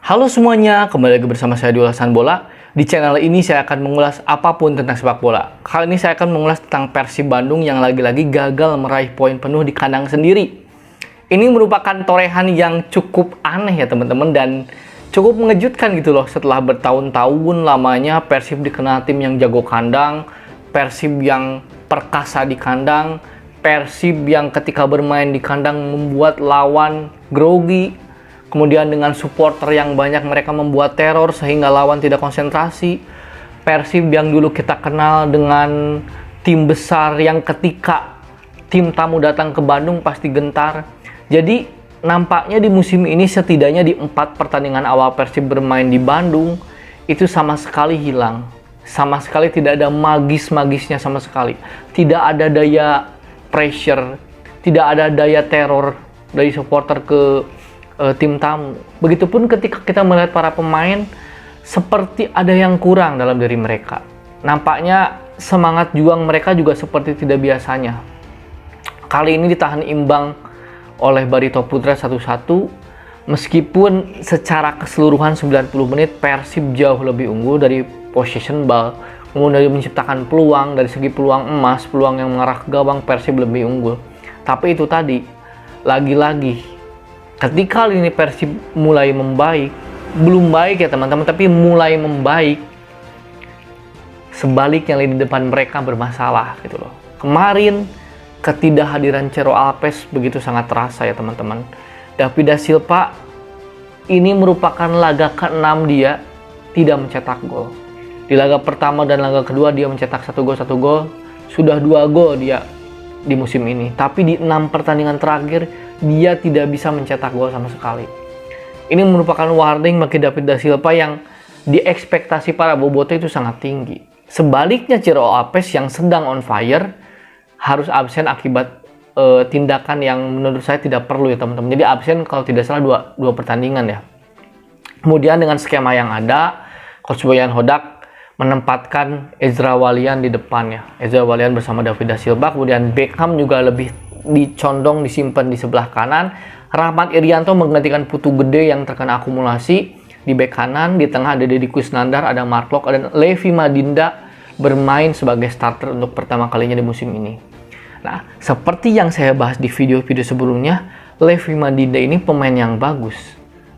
Halo semuanya, kembali lagi bersama saya di Ulasan Bola. Di channel ini saya akan mengulas apapun tentang sepak bola. Kali ini saya akan mengulas tentang Persib Bandung yang lagi-lagi gagal meraih poin penuh di kandang sendiri. Ini merupakan torehan yang cukup aneh ya teman-teman, dan cukup mengejutkan gitu loh. Setelah bertahun-tahun lamanya Persib dikenal tim yang jago kandang, Persib yang perkasa di kandang, Persib yang ketika bermain di kandang membuat lawan grogi. Kemudian dengan supporter yang banyak mereka membuat teror sehingga lawan tidak konsentrasi. Persib yang dulu kita kenal dengan tim besar yang ketika tim tamu datang ke Bandung pasti gentar. Jadi nampaknya di musim ini setidaknya di 4 pertandingan awal Persib bermain di Bandung itu sama sekali hilang. Sama sekali tidak ada magis-magisnya sama sekali. Tidak ada daya pressure, tidak ada daya teror dari supporter ke tim tamu. Begitupun ketika kita melihat para pemain, seperti ada yang kurang dalam diri mereka. Nampaknya semangat juang mereka juga seperti tidak biasanya. Kali ini ditahan imbang oleh Barito Putra 1-1, meskipun secara keseluruhan 90 menit Persib jauh lebih unggul dari possession ball, kemudian dari menciptakan peluang, dari segi peluang emas, peluang yang mengarah ke gawang Persib lebih unggul. Tapi itu tadi, lagi-lagi ketika lini Persib mulai membaik, belum baik ya teman-teman, tapi mulai membaik, sebaliknya lini depan mereka bermasalah gitu loh. Kemarin ketidakhadiran Cero Alves begitu sangat terasa ya teman-teman. David da Silva ini merupakan laga ke-6 dia tidak mencetak gol. Di laga pertama dan laga kedua dia mencetak 1 gol. Sudah 2 gol dia di musim ini. Tapi di 6 pertandingan terakhir dia tidak bisa mencetak gol sama sekali. Ini merupakan warning bagi David da Silva yang diekspektasi para bobotoh itu sangat tinggi. Sebaliknya Ciro Alves yang sedang on fire harus absen akibat tindakan yang menurut saya tidak perlu ya teman-teman. Jadi absen kalau tidak salah 2 pertandingan ya. Kemudian dengan skema yang ada, Coach Boyan Hodak menempatkan Ezra Walian di depannya. Ezra Walian bersama David da Silva, kemudian Beckham juga lebih dicondong disimpan di sebelah kanan. Rahmat Irianto menggantikan Putu Gede yang terkena akumulasi di bek kanan. Di tengah ada Deddy Kusnandar, ada Mark Locke, dan Levi Madinda bermain sebagai starter untuk pertama kalinya di musim ini. Nah, seperti yang saya bahas di video-video sebelumnya, Levi Madinda ini pemain yang bagus.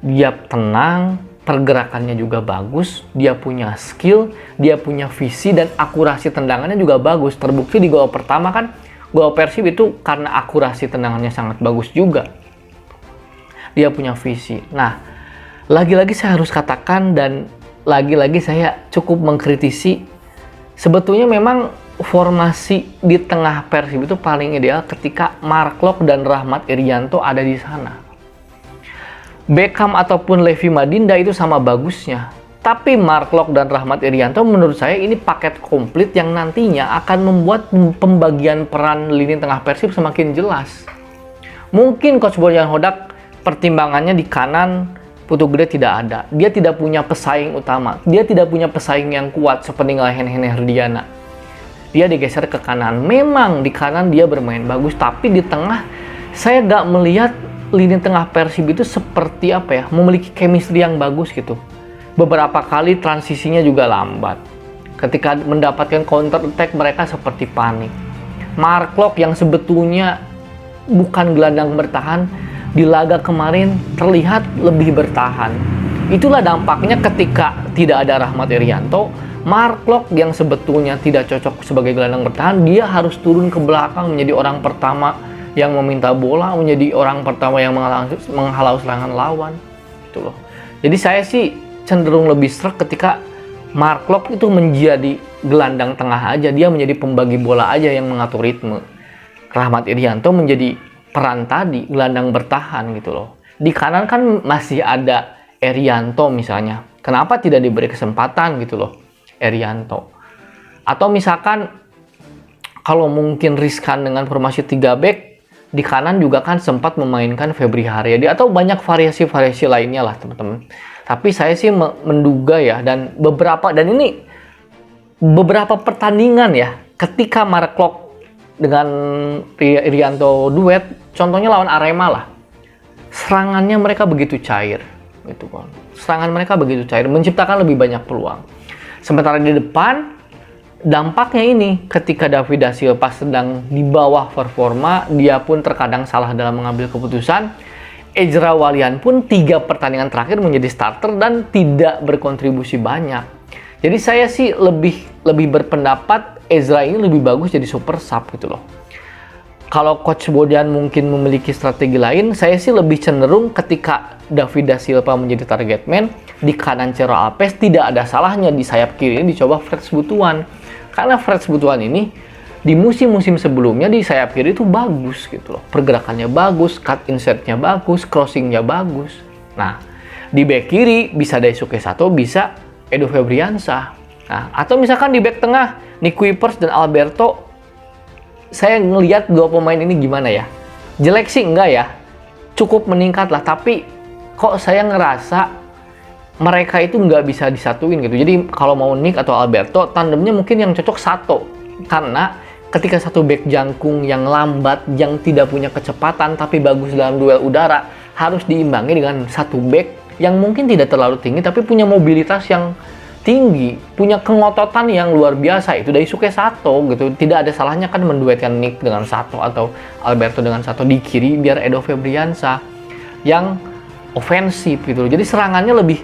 Dia tenang, pergerakannya juga bagus, dia punya skill, dia punya visi, dan akurasi tendangannya juga bagus. Terbukti di gol pertama kan, gol Persib itu karena akurasi tendangannya sangat bagus juga. Dia punya visi. Nah, lagi-lagi saya harus katakan dan lagi-lagi saya cukup mengkritisi. Sebetulnya memang formasi di tengah Persib itu paling ideal ketika Mark Locke dan Rahmat Irianto ada di sana. Beckham ataupun Levi Madinda itu sama bagusnya. Tapi Mark Locke dan Rahmat Irianto menurut saya ini paket komplit yang nantinya akan membuat pembagian peran lini tengah Persib semakin jelas. Mungkin Coach Boyan Hodak pertimbangannya di kanan Putu Gede tidak ada. Dia tidak punya pesaing utama. Dia tidak punya pesaing yang kuat seperti Hene Herdiana. Dia digeser ke kanan. Memang di kanan dia bermain bagus, tapi di tengah saya gak melihat lini tengah Persib itu seperti apa ya, memiliki chemistry yang bagus gitu. Beberapa kali transisinya juga lambat. Ketika mendapatkan counter attack mereka seperti panik. Mark Locke yang sebetulnya bukan gelandang bertahan, di laga kemarin terlihat lebih bertahan. Itulah dampaknya ketika tidak ada Rahmat Irianto, Mark Locke yang sebetulnya tidak cocok sebagai gelandang bertahan, dia harus turun ke belakang menjadi orang pertama yang meminta bola, menjadi orang pertama yang menghalau serangan lawan. Gitu loh. Jadi saya sih cenderung lebih serak ketika Mark Locke itu menjadi gelandang tengah aja, dia menjadi pembagi bola aja yang mengatur ritme. Rahmat Irianto menjadi peran tadi, gelandang bertahan gitu loh. Di kanan kan masih ada Irianto misalnya. Kenapa tidak diberi kesempatan gitu loh Irianto? Atau misalkan kalau mungkin riskan dengan formasi 3 back, di kanan juga kan sempat memainkan Febri Haryadi atau banyak variasi-variasi lainnya lah teman-teman. Tapi saya sih menduga ya, dan ini beberapa pertandingan ya, ketika Mark Locke dengan Irianto duet, contohnya lawan Arema lah, serangannya mereka begitu cair gitu kan. serangan mereka begitu cair, menciptakan lebih banyak peluang. Sementara di depan, dampaknya ini ketika David da Silva sedang di bawah performa, dia pun terkadang salah dalam mengambil keputusan. Ezra Walian pun 3 pertandingan terakhir menjadi starter dan tidak berkontribusi banyak. Jadi saya sih lebih berpendapat Ezra ini lebih bagus jadi super sub gitu loh. Kalau Coach Bojan mungkin memiliki strategi lain, saya sih lebih cenderung ketika David da Silva menjadi target man, di kanan Ciro Alves tidak ada salahnya di sayap kiri ini dicoba Freds Butuan. Karena Freds Butuan ini di musim-musim sebelumnya di sayap kiri itu bagus gitu loh. Pergerakannya bagus, cut insertnya bagus, crossingnya bagus. Nah, di back kiri bisa Daisuke Sato, bisa Edo Febriansyah. Nah, atau misalkan di back tengah, Nick Kuipers dan Alberto, saya ngelihat 2 pemain ini gimana ya? Jelek sih enggak ya? Cukup meningkat lah, tapi kok saya ngerasa mereka itu nggak bisa disatuin gitu. Jadi kalau mau Nick atau Alberto, tandemnya mungkin yang cocok Sato. Karena ketika satu back jangkung yang lambat, yang tidak punya kecepatan, tapi bagus dalam duel udara, harus diimbangi dengan satu back yang mungkin tidak terlalu tinggi, tapi punya mobilitas yang tinggi, punya kengototan yang luar biasa. Itu Daisuke Sato gitu. Tidak ada salahnya kan menduetkan Nick dengan Sato atau Alberto dengan Sato di kiri, biar Edo Febriansyah yang ofensif gitu. Jadi serangannya lebih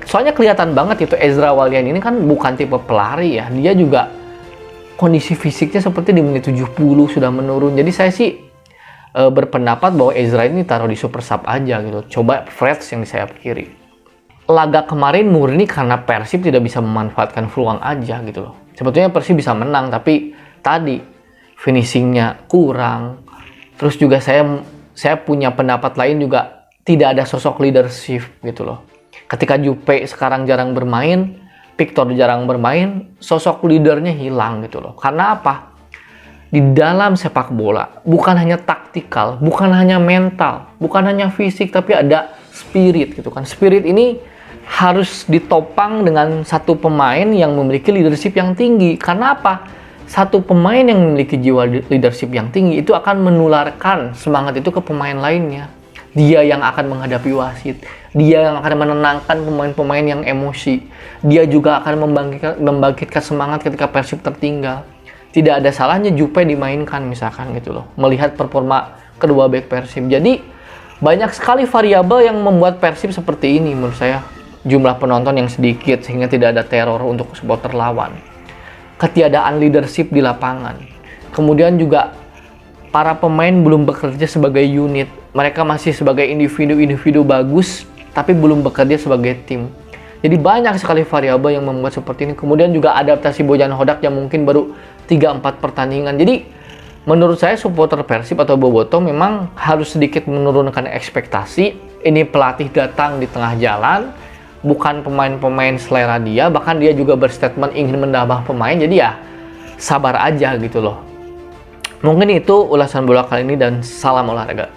soalnya kelihatan banget itu Ezra Walian ini kan bukan tipe pelari ya. Dia juga kondisi fisiknya seperti di menit 70 sudah menurun. Jadi saya sih berpendapat bahwa Ezra ini taruh di super sub aja gitu. Coba Freds yang di sayap kiri. Laga kemarin murni karena Persib tidak bisa memanfaatkan peluang aja gitu loh. Sebetulnya Persib bisa menang, tapi tadi finishingnya kurang. Terus juga saya punya pendapat lain juga, tidak ada sosok leadership gitu loh. Ketika Jupe sekarang jarang bermain, Victor jarang bermain, sosok leadernya hilang gitu loh. Karena apa? Di dalam sepak bola, bukan hanya taktikal, bukan hanya mental, bukan hanya fisik, tapi ada spirit gitu kan. Spirit ini harus ditopang dengan satu pemain yang memiliki leadership yang tinggi. Karena apa? Satu pemain yang memiliki jiwa leadership yang tinggi itu akan menularkan semangat itu ke pemain lainnya. Dia yang akan menghadapi wasit, dia yang akan menenangkan pemain-pemain yang emosi. Dia juga akan membangkitkan semangat ketika Persib tertinggal. Tidak ada salahnya Jupe dimainkan misalkan gitu loh, melihat performa kedua back Persib. Jadi banyak sekali variabel yang membuat Persib seperti ini menurut saya. Jumlah penonton yang sedikit sehingga tidak ada teror untuk supporter lawan. Ketiadaan leadership di lapangan. Kemudian juga para pemain belum bekerja sebagai unit. Mereka masih sebagai individu-individu bagus, tapi belum bekerja sebagai tim. Jadi banyak sekali variabel yang membuat seperti ini. Kemudian juga adaptasi Bojan Hodak yang mungkin baru 3-4 pertandingan. Jadi menurut saya supporter Persib atau Bobotoh memang harus sedikit menurunkan ekspektasi. Ini pelatih datang di tengah jalan, bukan pemain-pemain selera dia, bahkan dia juga berstatement ingin menambah pemain. Jadi ya sabar aja gitu loh. Mungkin itu ulasan bola kali ini dan salam olahraga.